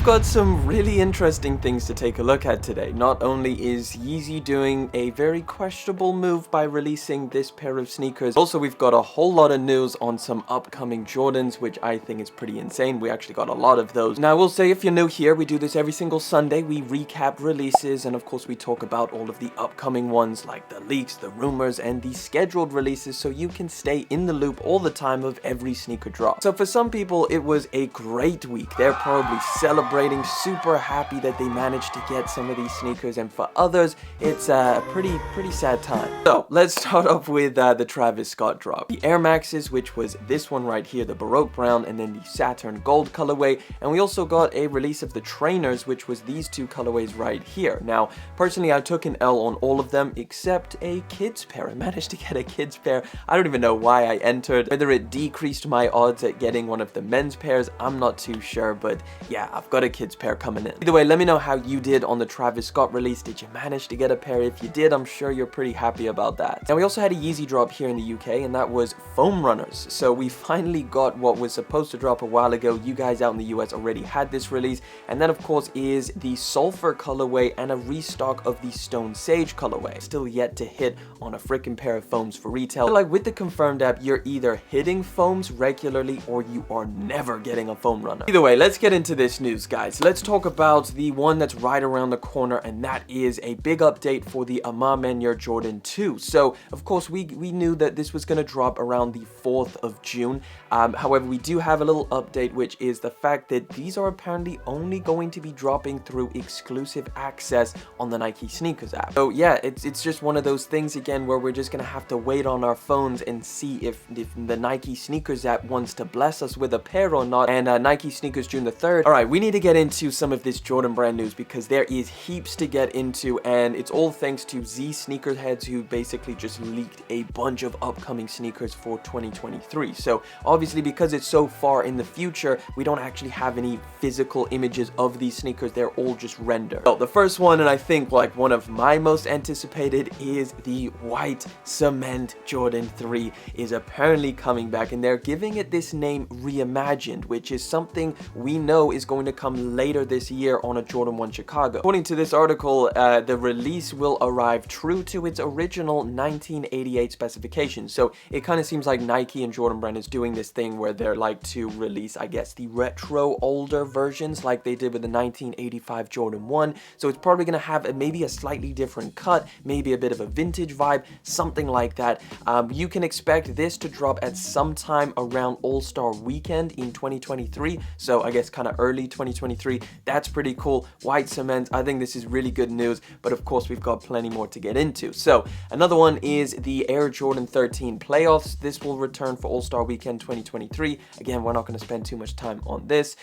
we've got some really interesting things to take a look at today. Not only is Yeezy doing a very questionable move by releasing this pair of sneakers, also we've got a whole lot of news on some upcoming Jordans, which I think is pretty insane. We actually got a lot of those. Now I will say, if you're new here, we do this every single Sunday. We recap releases, and of course we talk about all of the upcoming ones, like the leaks, the rumors, and the scheduled releases, so you can stay in the loop all the time of every sneaker drop. So for some people, it was a great week. They're probably celebrating, super happy that they managed to get some of these sneakers, and for others it's a pretty sad time. So let's start off with the Travis Scott drop. The Air Maxes, which was this one right here, the Baroque Brown, and then the Saturn Gold colorway, and we also got a release of the Trainers, which was these two colorways right here. Now personally, I took an L on all of them except a kids pair. I managed to get a kids pair. I don't even know why I entered. Whether it decreased my odds at getting one of the men's pairs, I'm not too sure, but yeah, I've got a kids pair coming in. Either way, let me know how you did on the Travis Scott release. Did you manage to get a pair? If you did, I'm sure you're pretty happy about that. Now we also had a Yeezy drop here in the UK, and that was Foam Runners. So we finally got what was supposed to drop a while ago. You guys out in the US already had this release, and that of course is the Sulfur colorway and a restock of the Stone Sage colorway. Still yet to hit on a freaking pair of foams for retail. But like with the confirmed app, you're either hitting foams regularly or you are never getting a foam runner. Either way, let's get into this news, guys. Let's talk about the one that's right around the corner, and that is a big update for the Maniere Jordan 2. So of course we knew that this was going to drop around the 4th of June. However, we do have a little update, which is the fact that these are apparently only going to be dropping through exclusive access on the Nike Sneakers app. So yeah, it's just one of those things again where we're just gonna have to wait on our phones and see if the Nike Sneakers app wants to bless us with a pair or not. And Nike Sneakers June the 3rd. All right, we need to get into some of this Jordan brand news because there is heaps to get into, and it's all thanks to Z Sneakerheads, who basically just leaked a bunch of upcoming sneakers for 2023. So obviously, because it's so far in the future, we don't actually have any physical images of these sneakers. They're all just rendered. So the first one, and I think like one of my most anticipated, is the white cement Jordan 3 is apparently coming back, and they're giving it this name Reimagined, which is something we know is going to come later this year on a Jordan 1 Chicago. According to this article, the release will arrive true to its original 1988 specifications. So it kind of seems like Nike and Jordan Brand is doing this thing where they're like to release, I guess, the retro older versions like they did with the 1985 Jordan 1. So it's probably going to have maybe a slightly different cut, maybe a bit of a vintage vibe, something like that. You can expect this to drop at some time around All-Star Weekend in 2023. So I guess kind of early 2023. That's pretty cool. White cement, I think this is really good news, but of course we've got plenty more to get into. So another one is the Air Jordan 13 Playoffs. This will return for All-Star Weekend 2023. Again, we're not going to spend too much time on this.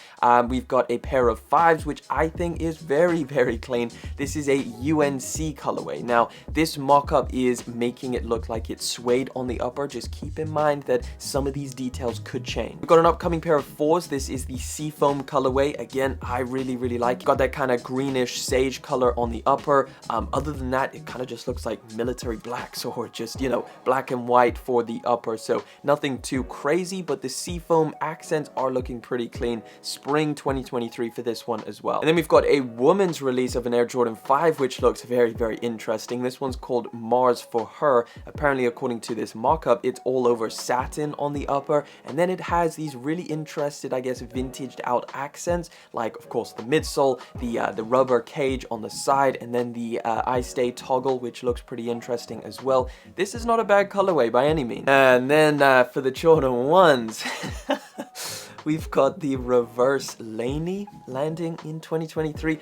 We've got a pair of 5s, which I think is very clean. This is a UNC colorway. Now this mock-up is making it look like it's suede on the upper. Just keep in mind that some of these details could change. We've got an upcoming pair of 4s. This is the Seafoam colorway. Again, I really like it. Got that kind of greenish sage color on the upper. Other than that, it kind of just looks like military blacks, or just, you know, black and white for the upper. So nothing too crazy, but the Seafoam accents are looking pretty clean. Spring 2023 for this one as well. And then we've got a woman's release of an Air Jordan 5, which looks very interesting. This one's called Mars for Her. Apparently, according to this mock-up, it's all over satin on the upper, and then it has these really interesting, I guess, vintaged out accents, like of course the midsole, the rubber cage on the side, and then the I Stay toggle, which looks pretty interesting as well. This is not a bad colorway by any means. And then for the Jordan 1s, we've got the reverse Laney landing in 2023.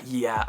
Yeah,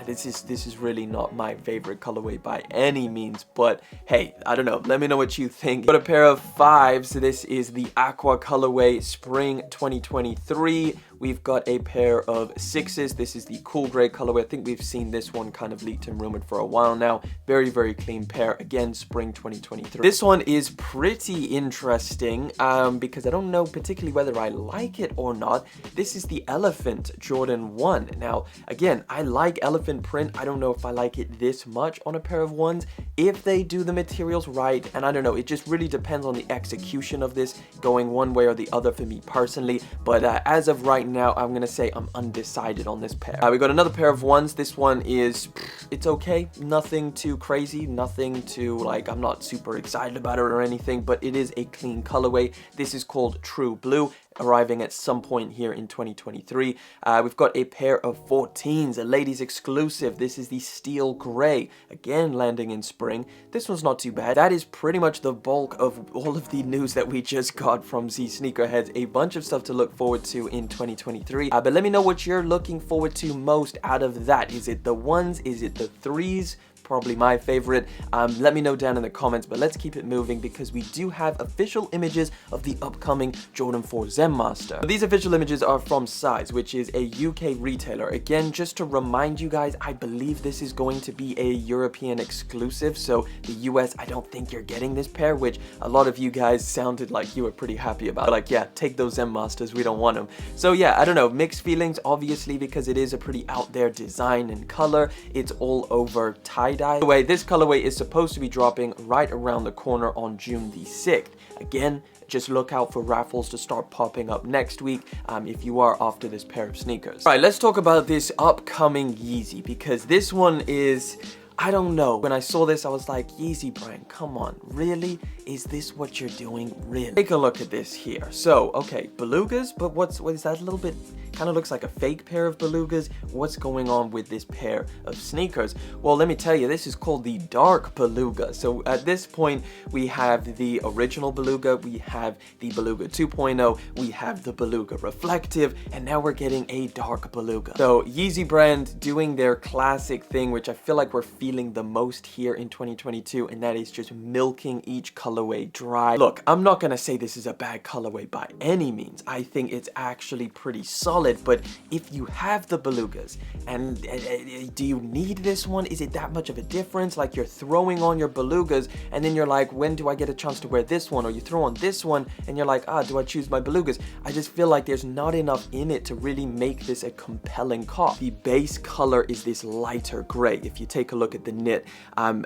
this is really not my favorite colorway by any means, but hey, I don't know, let me know what you think. Got a pair of 5s. This is the Aqua colorway, spring 2023. We've got a pair of 6s. This is the cool gray colorway. I think we've seen this one kind of leaked and rumored for a while now. Very clean pair. Again, spring 2023. This one is pretty interesting because I don't know particularly whether I like it or not. This is the Elephant Jordan 1. Now, again, I like elephant print. I don't know if I like it this much on a pair of 1s. If they do the materials right, and I don't know, it just really depends on the execution of this going one way or the other for me personally. But as of right now, I'm gonna say I'm undecided on this pair. We got another pair of ones. This one is, it's okay. Nothing too crazy, nothing too, like, I'm not super excited about it or anything, but it is a clean colorway. This is called True Blue, arriving at some point here in 2023. We've got a pair of 14s, a ladies exclusive. This is the Steel Gray, again landing in spring. This one's not too bad. That is pretty much the bulk of all of the news that we just got from Z Sneakerheads. A bunch of stuff to look forward to in 2023. But let me know what you're looking forward to most out of that. Is it the ones? Is it the threes? Probably my favorite. Let me know down in the comments, but let's keep it moving because we do have official images of the upcoming Jordan 4 Zen Master. These official images are from Size, which is a UK retailer. Again, just to remind you guys, I believe this is going to be a European exclusive, so the US, I don't think you're getting this pair, which a lot of you guys sounded like you were pretty happy about. Like, yeah, take those Zen Masters, we don't want them. So yeah, I don't know, mixed feelings, obviously, because it is a pretty out there design and color. It's all over tie-dye. By the way, this colorway is supposed to be dropping right around the corner on June the 6th. Again, just look out for raffles to start popping up next week if you are after this pair of sneakers. All right, let's talk about this upcoming Yeezy, because this one is, I don't know. When I saw this, I was like, Yeezy brand, come on, really? Is this what you're doing? Really? Take a look at this here. So, okay, belugas, but what is that a little bit, kind of looks like a fake pair of belugas. What's going on with this pair of sneakers? Well, let me tell you, this is called the Dark Beluga. So at this point, we have the original Beluga, we have the Beluga 2.0, we have the Beluga Reflective, and now we're getting a Dark Beluga. So Yeezy brand doing their classic thing, which I feel like we're feeling the most here in 2022, and that is just milking each colorway dry. Look, I'm not gonna say this is a bad colorway by any means. I think it's actually pretty solid, but if you have the belugas, and do you need this one? Is it that much of a difference? Like, you're throwing on your belugas, and then you're like, when do I get a chance to wear this one? Or you throw on this one, and you're like, do I choose my belugas? I just feel like there's not enough in it to really make this a compelling cop. The base color is this lighter gray, if you take a look at the knit.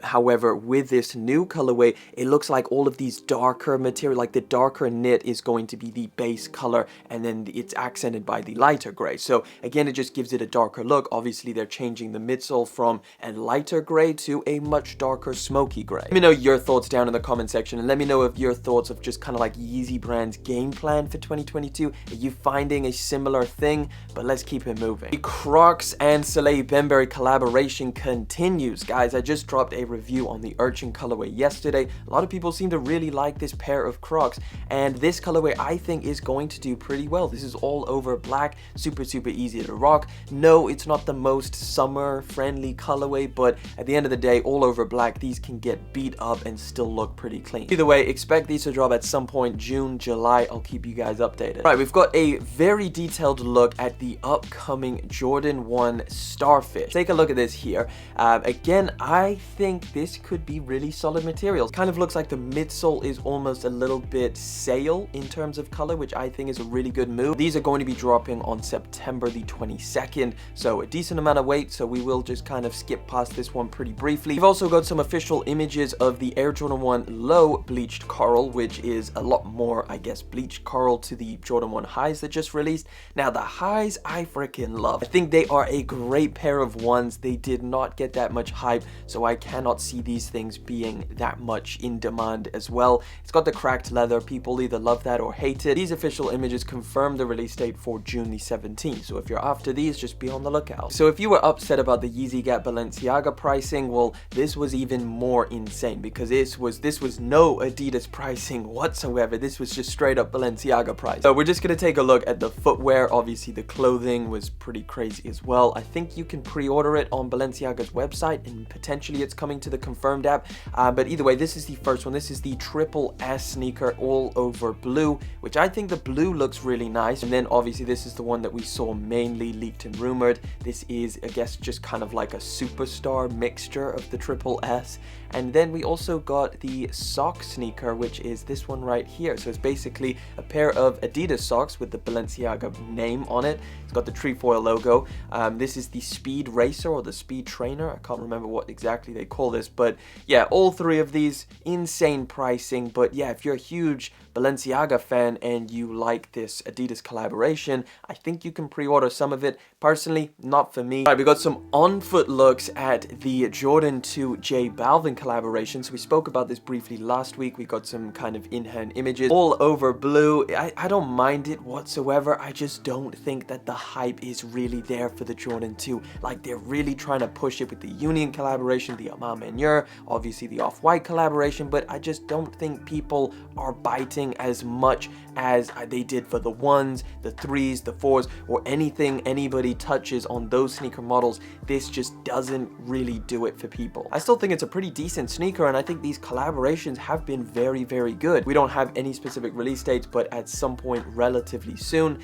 However, with this new colorway, it looks like all of these darker material, like the darker knit is going to be the base color, and then it's accented by the lighter gray. So again, it just gives it a darker look. Obviously, they're changing the midsole from a lighter gray to a much darker smoky gray. Let me know your thoughts down in the comment section, and let me know of your thoughts of just kind of like Yeezy brand's game plan for 2022. Are you finding a similar thing? But let's keep it moving. The Crocs and Salehe Bembury collaboration continues. Guys, I just dropped a review on the Urchin colorway yesterday. A lot of people seem to really like this pair of Crocs, and this colorway I think is going to do pretty well. This is all over black, super easy to rock. No, it's not the most summer friendly colorway, but at the end of the day, all over black, these can get beat up and still look pretty clean. Either way, expect these to drop at some point June, July. I'll keep you guys updated. Right, we've got a very detailed look at the upcoming Jordan 1 Starfish. Take a look at this here. Again, I think this could be really solid materials. Kind of looks like the midsole is almost a little bit sail in terms of color, which I think is a really good move. These are going to be dropping on September the 22nd, so a decent amount of weight, so we will just kind of skip past this one pretty briefly. We've also got some official images of the Air Jordan 1 Low Bleached Coral, which is a lot more, I guess, bleached coral to the Jordan 1 Highs that just released. Now, the Highs I freaking love. I think they are a great pair of ones. They did not get that much hype, so I cannot see these things being that much in demand as well. It's got the cracked leather. People either love that or hate it. These official images confirm the release date for June the 17th, so if you're after these, just be on the lookout. So if you were upset about the Yeezy Gap Balenciaga pricing, well, this was even more insane, because this was no Adidas pricing whatsoever. This was just straight up Balenciaga price. So we're just gonna take a look at the footwear. Obviously, the clothing was pretty crazy as well. I think you can pre-order it on Balenciaga's website, and potentially it's coming to the confirmed app. But either way, this is the first one. This is the Triple S sneaker, all over blue, which I think the blue looks really nice. And then obviously this is the one that we saw mainly leaked and rumored. This is, I guess, just kind of like a superstar mixture of the Triple S. And then we also got the sock sneaker, which is this one right here. So it's basically a pair of Adidas socks with the Balenciaga name on it. It's got the trefoil logo. This is the Speed Racer or the Speed Trainer. I can't remember what exactly they call this, but yeah, all three of these, insane pricing. But yeah, if you're a huge Balenciaga fan and you like this Adidas collaboration, I think you can pre-order some of it. Personally, not for me. All right, we got some on-foot looks at the Jordan 2 J Balvin collaboration. So we spoke about this briefly last week. We got some kind of in-hand images all over blue. I don't mind it whatsoever. I just don't think that the hype is really there for the Jordan 2. Like, they're really trying to push it with the Union collaboration, the Maniere, obviously the Off-White collaboration, but I just don't think people are biting as much as they did for the 1s, the 3s, the 4s, or anything anybody touches on those sneaker models. This just doesn't really do it for people. I still think it's a pretty decent sneaker, and I think these collaborations have been very, very good. We don't have any specific release dates, but at some point relatively soon.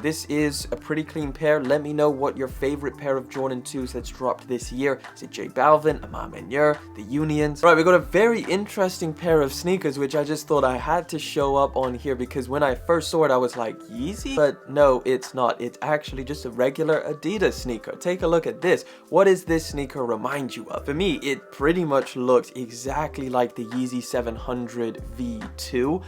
This is a pretty clean pair. Let me know what your favorite pair of Jordan 2s that's dropped this year. Is it J Balvin, Maniere, the Unions? Right, we got a very interesting pair of sneakers, which I just thought I had to show up on here because when I first saw it, I was like, Yeezy? But no, it's not. It's actually just a regular Adidas sneaker. Take a look at this. What does this sneaker remind you of? For me, it pretty much looks exactly like the Yeezy 700 V2.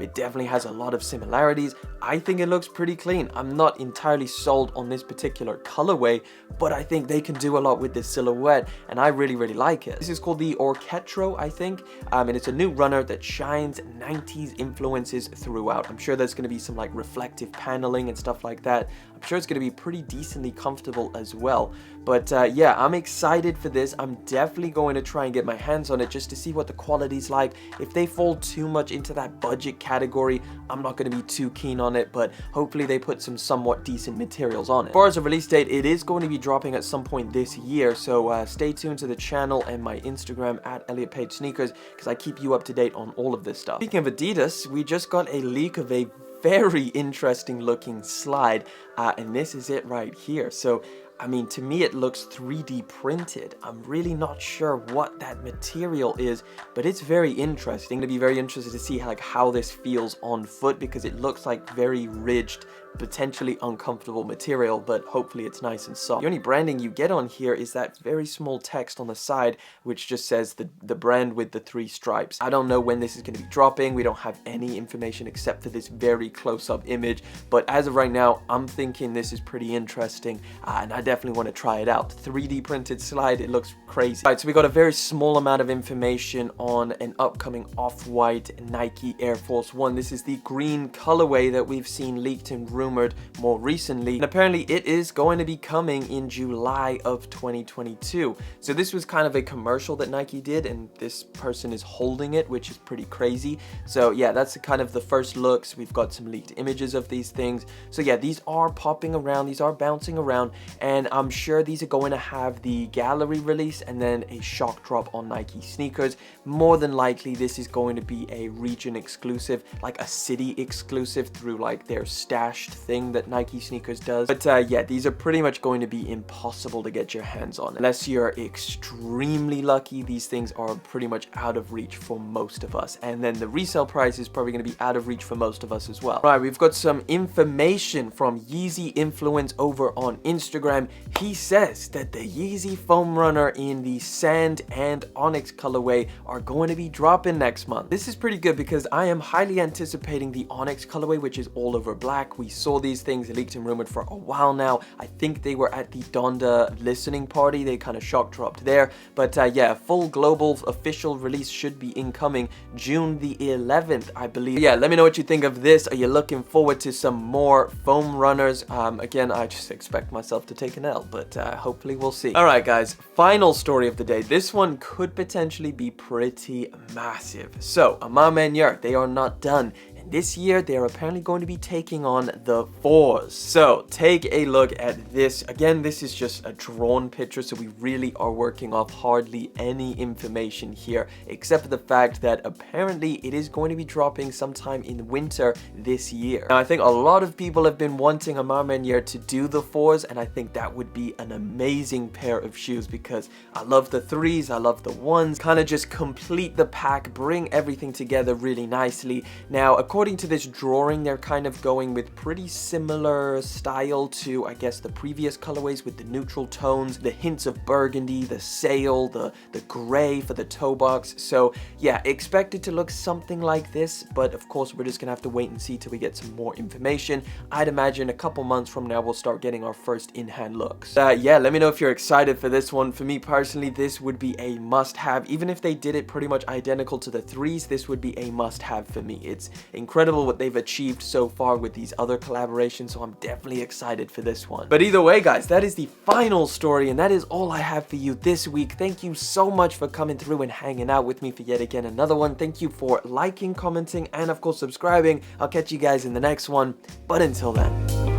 It definitely has a lot of similarities. I think it looks pretty clean. I'm not entirely sold on this particular colorway, but I think they can do a lot with this silhouette, and I really, really like it. This is called the Orchetro, I think, and it's a new runner that shines 90s influences throughout. I'm sure there's going to be some like reflective paneling and stuff like that. I'm sure it's going to be pretty decently comfortable as well. But yeah, I'm excited for this. I'm definitely going to try and get my hands on it just to see what the quality's like. If they fall too much into that budget category, I'm not going to be too keen on it, but hopefully they put some somewhat decent materials on it. As far as a release date, it is going to be dropping at some point this year, so stay tuned to the channel and my Instagram at Elliot Page Sneakers, because I keep you up to date on all of this stuff. Speaking of Adidas, we just got a leak of a very interesting looking slide, and this is it right here. So I mean, to me it looks 3D printed. I'm really not sure what that material is, but it's very interesting. I'm gonna be very interested to see how this feels on foot, because it looks like very ridged, potentially uncomfortable material, but hopefully it's nice and soft. The only branding you get on here is that very small text on the side, which just says the brand with the 3 stripes. I don't know when this is going to be dropping. We don't have any information except for this very close-up image, but as of right now, I'm thinking this is pretty interesting, and I definitely want to try it out. 3D printed slide, it looks crazy. All right, so we got a very small amount of information on an upcoming Off-White Nike Air Force 1. This is the green colorway that we've seen leaked and rumored more recently, and apparently it is going to be coming in July of 2022. So this was kind of a commercial that Nike did, and this person is holding it, which is pretty crazy. So yeah, that's kind of the first looks. We've got some leaked images of these things. So yeah, these are popping around, these are bouncing around, and I'm sure these are going to have the gallery release and then a shock drop on Nike sneakers. More than likely this is going to be a region exclusive, like a city exclusive through like their stashed thing that Nike sneakers does. But yeah, these are pretty much going to be impossible to get your hands on. Unless you're extremely lucky, these things are pretty much out of reach for most of us. And then the resale price is probably going to be out of reach for most of us as well. Right, we've got some information from Yeezy Influence over on Instagram. He says that the Yeezy foam runner in the sand and onyx colorway are going to be dropping next month. This is pretty good because I am highly anticipating the onyx colorway, which is all over black. We saw these things leaked and rumored for a while now. I think they were at the Donda listening party. They kind of shock dropped there. But yeah, full global official release should be incoming June the 11th, I believe. Yeah, let me know what you think of this. Are you looking forward to some more foam runners? Again, I just expect myself to take an L, but hopefully we'll see. All right, guys, final story of the day. This one could potentially be pretty massive. So, Maniere, they are not done. This year, they're apparently going to be taking on the 4s. So take a look at this. Again, this is just a drawn picture, so we really are working off hardly any information here, except for the fact that apparently it is going to be dropping sometime in winter this year. Now, I think a lot of people have been wanting a Maniere to do the 4s, and I think that would be an amazing pair of shoes because I love the 3s, I love the 1s, kind of just complete the pack, bring everything together really nicely. Now, according according to this drawing, they're kind of going with pretty similar style to, I guess, the previous colorways with the neutral tones, the hints of burgundy, the sail, the gray for the toe box. So yeah, expect it to look something like this, but of course we're just gonna have to wait and see till we get some more information. I'd imagine a couple months from now we'll start getting our first in-hand looks. Yeah, let me know if you're excited for this one. For me personally, this would be a must-have. Even if they did it pretty much identical to the threes, this would be a must-have for me. It's incredible what they've achieved so far with these other collaborations, so I'm definitely excited for this one. But either way, guys, that is the final story, and that is all I have for you this week. Thank you so much for coming through and hanging out with me for yet again another one. Thank you for liking, commenting, and of course subscribing. I'll catch you guys in the next one, but until then.